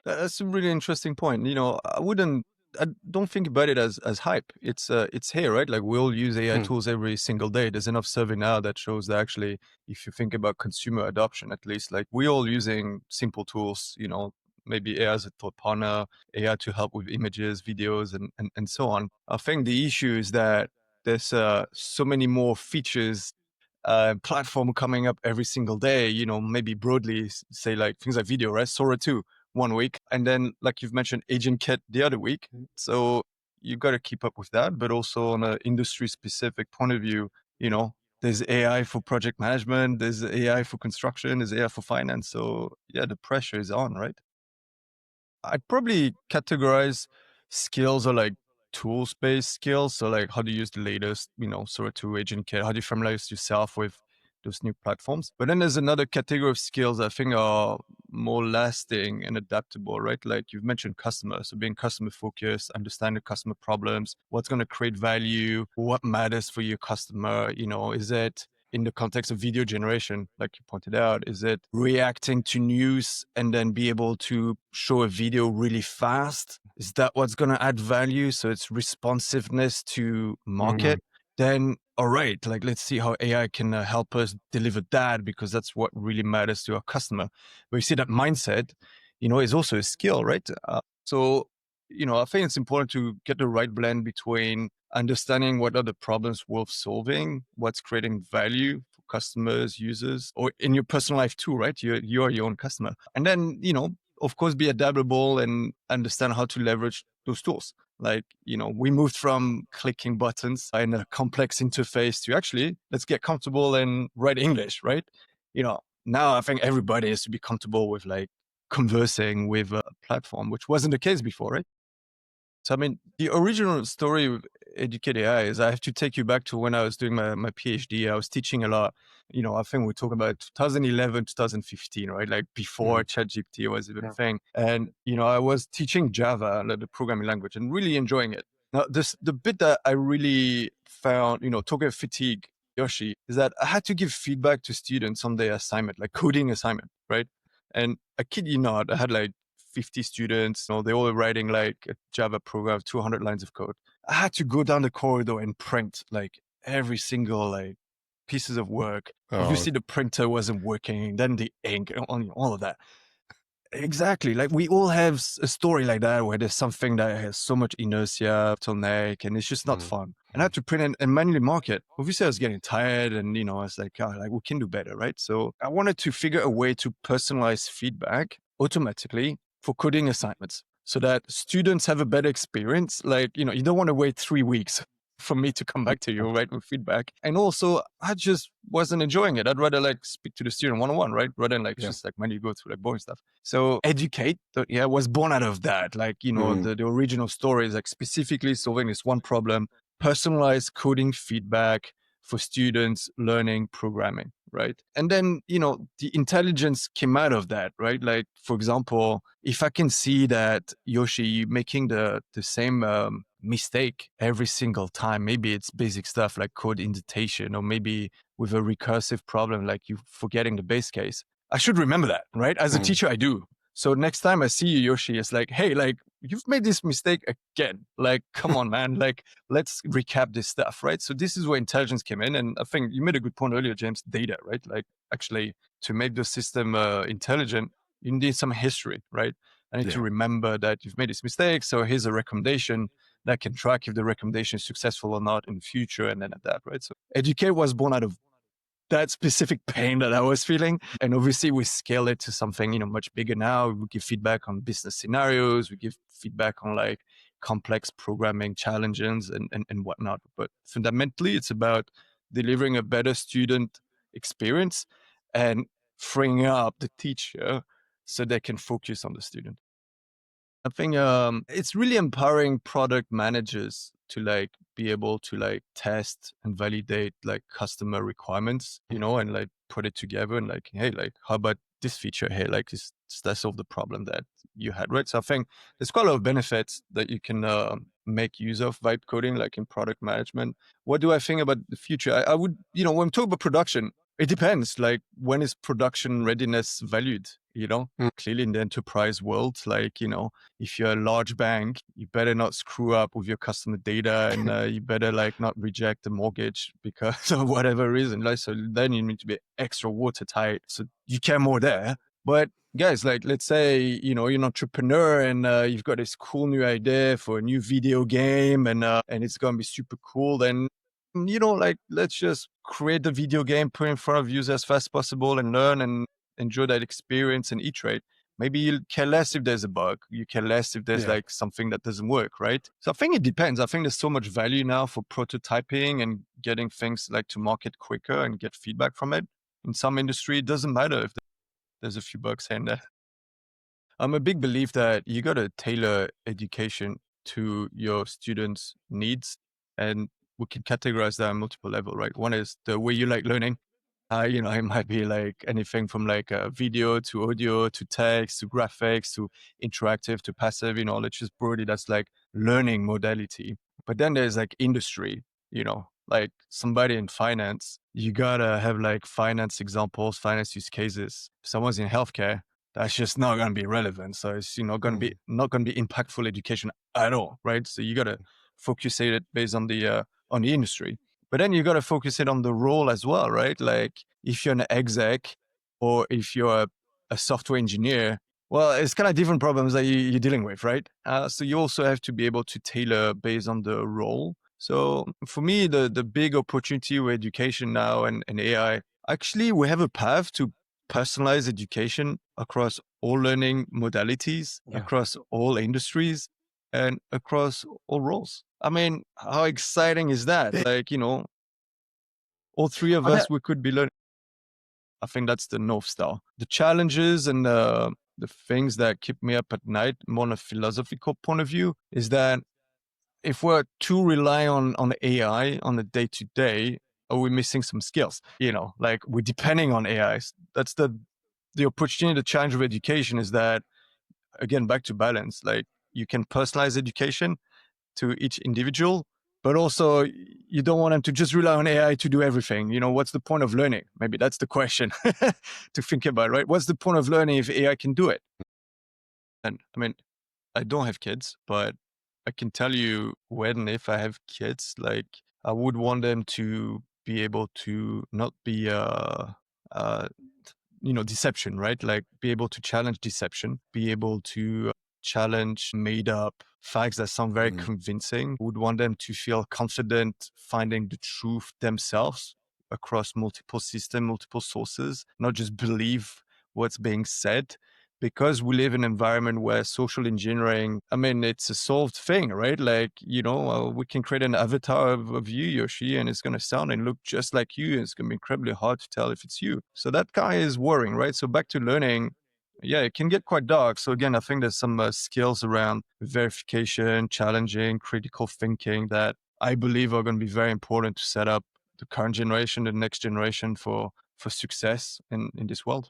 That's a really interesting point. I don't think about it as hype. It's here, right? Like we all use AI Hmm. tools every single day. There's enough survey now that shows that actually, if you think about consumer adoption, at least, like we're all using simple tools, maybe AI as a thought partner, AI to help with images, videos, and so on. I think the issue is that there's so many more features platform coming up every single day, maybe broadly say like things like video, right? Sora 2 one week. And then like you've mentioned, Agent Kit the other week. So you got to keep up with that. But also on an industry specific point of view, there's AI for project management, there's AI for construction, there's AI for finance. So yeah, the pressure is on, right? I'd probably categorize skills or like tools based skills. So like how do you use the latest, sort of to agent kit? How do you familiarize yourself with those new platforms? But then there's another category of skills I think are more lasting and adaptable, right? Like you've mentioned customer. So being customer focused, understand the customer problems, what's going to create value, what matters for your customer, is it in the context of video generation, like you pointed out? Is it reacting to news and then be able to show a video really fast? Is that what's going to add value? So it's responsiveness to Hmm. market. Then, all right, like let's see how AI can help us deliver that because that's what really matters to our customer. But you see that mindset, is also a skill, right? I think it's important to get the right blend between understanding what are the problems worth solving, what's creating value for customers, users, or in your personal life too, right? You are your own customer. And then, of course, be adaptable and understand how to leverage those tools. Like, we moved from clicking buttons in a complex interface to actually, let's get comfortable and write English, right? Now I think everybody has to be comfortable with like conversing with a platform, which wasn't the case before, right? So, I mean, the original story with Educate AI is I have to take you back to when I was doing my PhD. I was teaching a lot. I think we're talking about 2011, 2015, right? Like before Hmm. ChatGPT was even a Yeah. thing. And, I was teaching Java, like the programming language, and really enjoying it. Now, the bit that I really found, talking of fatigue, Yoshi, is that I had to give feedback to students on their assignment, like coding assignment, right? And I kid you not, I had like 50 students, they all were writing like a Java program, 200 lines of code. I had to go down the corridor and print like every single like pieces of work. Oh. Obviously the printer wasn't working, then the ink, all of that. Exactly. Like we all have a story like that where there's something that has so much inertia, bottleneck, and it's just not Hmm. fun. And I Hmm. had to print and manually mark it. Obviously, I was getting tired, and I was like, oh, like we can do better, right? So I wanted to figure a way to personalize feedback automatically for coding assignments, so that students have a better experience. Like you don't want to wait 3 weeks for me to come back to you, right, with feedback. And also, I just wasn't enjoying it. I'd rather like speak to the student one on one, right, rather than like Yeah. just like when you go through like boring stuff. So educate, yeah, was born out of that. Like, Hmm. the original story is like specifically solving this one problem, personalized coding feedback for students learning programming, right? And then, the intelligence came out of that, right? Like, for example, if I can see that Yoshi, you making the same mistake every single time, maybe it's basic stuff like code indentation, or maybe with a recursive problem, like you forgetting the base case. I should remember that, right? As a Hmm. teacher, I do. So next time I see you, Yoshi, it's like, hey, like you've made this mistake again. Like, come on, man. Like, let's recap this stuff, right? So this is where intelligence came in. And I think you made a good point earlier, James, data, right? Like actually to make the system intelligent, you need some history, right? I need to Yeah. remember that you've made this mistake. So here's a recommendation that can track if the recommendation is successful or not in the future and then adapt, right? So Educate was born out of that specific pain that I was feeling. And obviously we scale it to something, much bigger now. We give feedback on business scenarios. We give feedback on like complex programming challenges and whatnot. But fundamentally, it's about delivering a better student experience and freeing up the teacher so they can focus on the student. I think it's really empowering product managers to like be able to like test and validate like customer requirements, and like put it together and like, hey, like how about this feature here? Like does that solve the problem that you had, right? So I think there's quite a lot of benefits that you can make use of vibe coding, like in product management. What do I think about the future? I would, when we talk about production, It depends. Like, when is production readiness valued? Mm, Clearly in the enterprise world, like, if you're a large bank, you better not screw up with your customer data, and you better like not reject the mortgage because of whatever reason. Like, so then you need to be extra watertight. So you care more there. But guys, like, let's say, you're an entrepreneur, and you've got this cool new idea for a new video game, and it's going to be super cool. Then like, let's just create the video game, put it in front of users as fast as possible, and learn and enjoy that experience and iterate. Maybe you care less if there's a bug. You care less if there's yeah. like something that doesn't work, right? So I think it depends. I think there's so much value now for prototyping and getting things like to market quicker and get feedback from it. In some industry, it doesn't matter if there's a few bugs here and there. I'm a big believer that you got to tailor education to your students' needs, and we can categorize that on multiple levels, right? One is the way you like learning. It might be like anything from like video to audio to text to graphics to interactive to passive. Let's just broadly that's like learning modality. But then there's like industry. Like somebody in finance, you gotta have like finance examples, finance use cases. Someone's in healthcare, that's just not going to be relevant. So it's going to be Mm, not going to be impactful education at all, right? So you got to focus it based on the industry, but then you got to focus it on the role as well, right? Like if you're an exec or if you're a software engineer, well, it's kind of different problems that you're dealing with, right? So you also have to be able to tailor based on the role. So for me, the big opportunity with education now and AI, actually, we have a path to personalized education across all learning modalities, yeah. across all industries, and across all roles. I mean, how exciting is that? Big. Like, all three of On that, us, we could be learning. I think that's the North Star. The challenges and the things that keep me up at night, more on a philosophical point of view, is that if we're too rely on AI on a day to day, are we missing some skills? Like we're depending on AI. That's the opportunity, the challenge of education is that, again, back to balance. Like you can personalize education to each individual, but also you don't want them to just rely on AI to do everything. What's the point of learning? Maybe that's the question to think about, right? What's the point of learning if AI can do it? And I mean, I don't have kids, but I can tell you when, if I have kids, like I would want them to be able to not be uh deception, right? Like be able to challenge deception, be able to challenge made up facts that sound very mm, convincing. Would want them to feel confident finding the truth themselves across multiple systems, multiple sources, not just believe what's being said. Because we live in an environment where social engineering, I mean, it's a solved thing, right? Like, we can create an avatar of you, Yoshi, and it's going to sound and look just like you. And it's going to be incredibly hard to tell if it's you. So that kind of is worrying, right? So back to learning, yeah, it can get quite dark. So again, I think there's some skills around verification, challenging, critical thinking that I believe are going to be very important to set up the current generation, the next generation for success in this world.